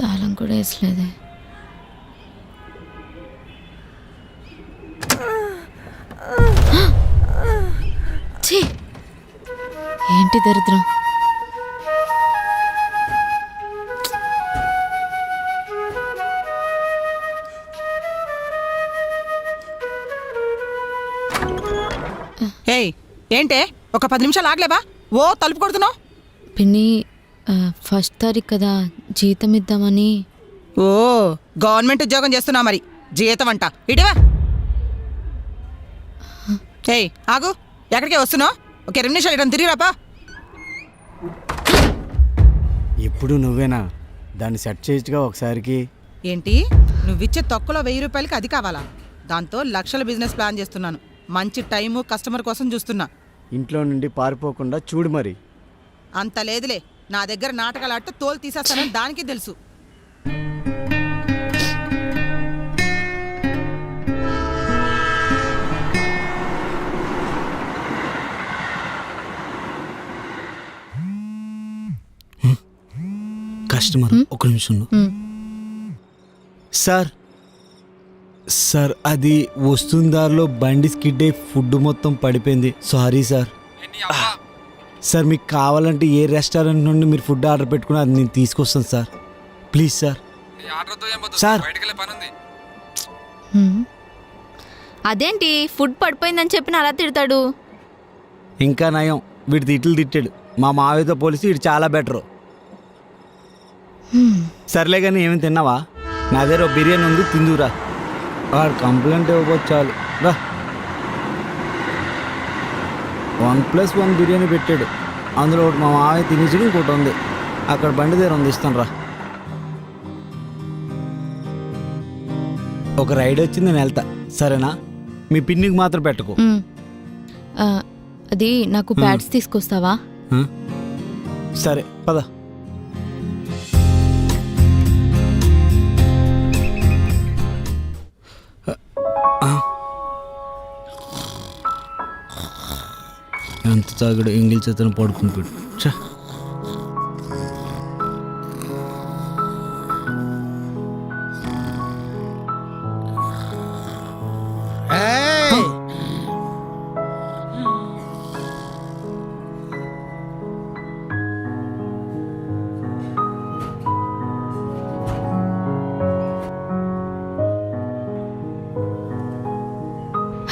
తాళం కూడా వేసలేదే. ఛీ! ఏంటి దరిద్రం. ఏయ్ ఏంటే ఒక 10 నిమిషాలు ఆగలేవా? ఓ తలుపు కొడుతున్నావు. పిన్ని, ఫస్ట్ తారీఖు కదా, జీతం ఇద్దామని. ఓ గవర్నమెంట్ ఉద్యోగం చేస్తున్నావు మరి, జీతం అంట. ఇటువా. ఏయ్ ఆగు, ఎక్కడికి వస్తున్నావు? ఒక 20 నిమిషాలు ఇటం తిరిగి రాపా. ఎప్పుడు నువ్వేనా? దాన్ని సెట్ చేయొచ్చుగా ఒకసారికి. ఏంటి నువ్విచ్చే తొక్కలో 1000 రూపాయలకి అది కావాలా? దాంతో లక్షల బిజినెస్ ప్లాన్ చేస్తున్నాను. మంచి టైము కస్టమర్ కోసం చూస్తున్నా. ఇంట్లో నుండి పారిపోకుండా చూడు మరి. అంత లేదులే, నా దగ్గర నాటకాలు ఆడితే తోలు తీసేస్తానని దానికి తెలుసు. కస్టమర్ ఒక నిమిషం. సార్ సార్, అది వస్తుందారిలో బండి స్కిడ్ అయి ఫుడ్ మొత్తం పడిపోయింది. Sorry sir. సార్ మీకు కావాలంటే ఏ రెస్టారెంట్ నుండి మీరు ఫుడ్ ఆర్డర్ పెట్టుకుని అది నేను తీసుకొస్తాను సార్. Please sir. సార్ అదేంటి ఫుడ్ పడిపోయిందని చెప్పిన అలా తిడతాడు? ఇంకా నయం, వీడి తిట్లు తిట్టాడు. మా మావయ్యతో పోలిసి వీడు చాలా బెటరు. సర్లే కానీ ఏమేమి తిన్నావా? నా దగ్గర బిర్యానీ ఉంది, తిందురా. వాడు కంప్లైంట్ ఇవ్వకపోతే చాలు రా. 1+1 బిర్యానీ పెట్టాడు. అందులో ఒకటి మా మావయ్య తినేసి ఇంకోటి ఉంది అక్కడ బండి దగ్గర ఉంది, ఇస్తాను రా. ఒక రైడ్ వచ్చింది, నేను వెళ్తా సరేనా? మీ పిన్నికి మాత్రం పెట్టుకో. అది నాకు ప్యాడ్స్ తీసుకొస్తావా? సరే పద. ఎంత తాగడు, ఎంగిల్ చేతను పడుకుంటాడు. చా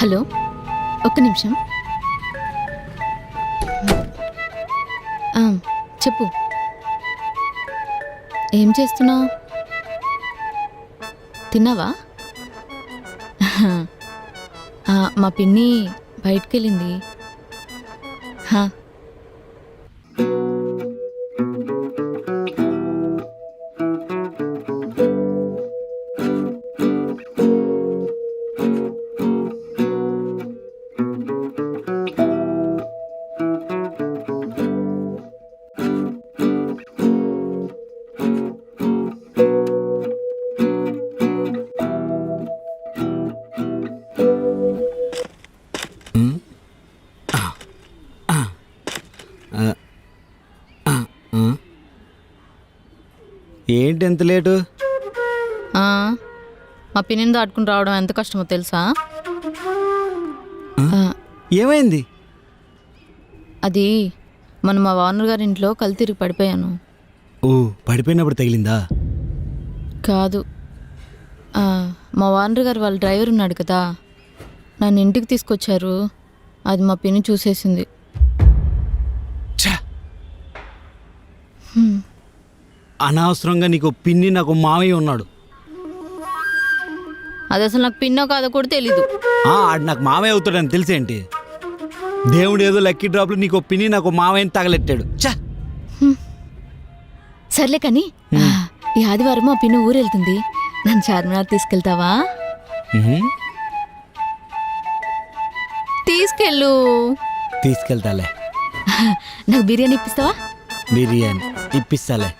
హలో, ఒక్క నిమిషం. చెప్పు, ఏం చేస్తున్నావు? తిన్నావా? మా పిన్ని బయటికెళ్ళింది. ఏంటి ఎంత లేటు? మా పిన్నిని దాటుకుని రావడం ఎంత కష్టమో తెలుసా? ఏమైంది? అది మన మా ఓనర్ గారి ఇంట్లో కళ్ళు తిరిగి పడిపోయాను. ఓ, పడిపోయినప్పుడు తగిలిందా? కాదు, మా ఓనర్ గారు వాళ్ళ డ్రైవర్ ఉన్నాడు కదా, నన్ను ఇంటికి తీసుకొచ్చారు. అది మా పిన్ని చూసేసింది. అనవసరంగా నీకు పిన్ని, నాకు మామయ్య ఉన్నాడు. అది అసలు నాకు పిన్నో కాదో కూడా తెలీదు. ఆడు నాకు మామయ్య అవుతాడని తెలిసేంటి? దేవుడు ఏదో లక్కీ డ్రాప్లో నీకు పిన్ని, నాకు మామయ్యని తగలెట్టాడు. సర్లే కానీ ఈ ఆదివారం మా పిన్ని ఊరు వెళ్తుంది. నన్ను చార్మినార్ తీసుకెళ్తావా? తీసుకెళ్తాలే. నాకు బిర్యానీ ఇప్పిస్తావా? బిర్యానీ ఇప్పిస్తాలే.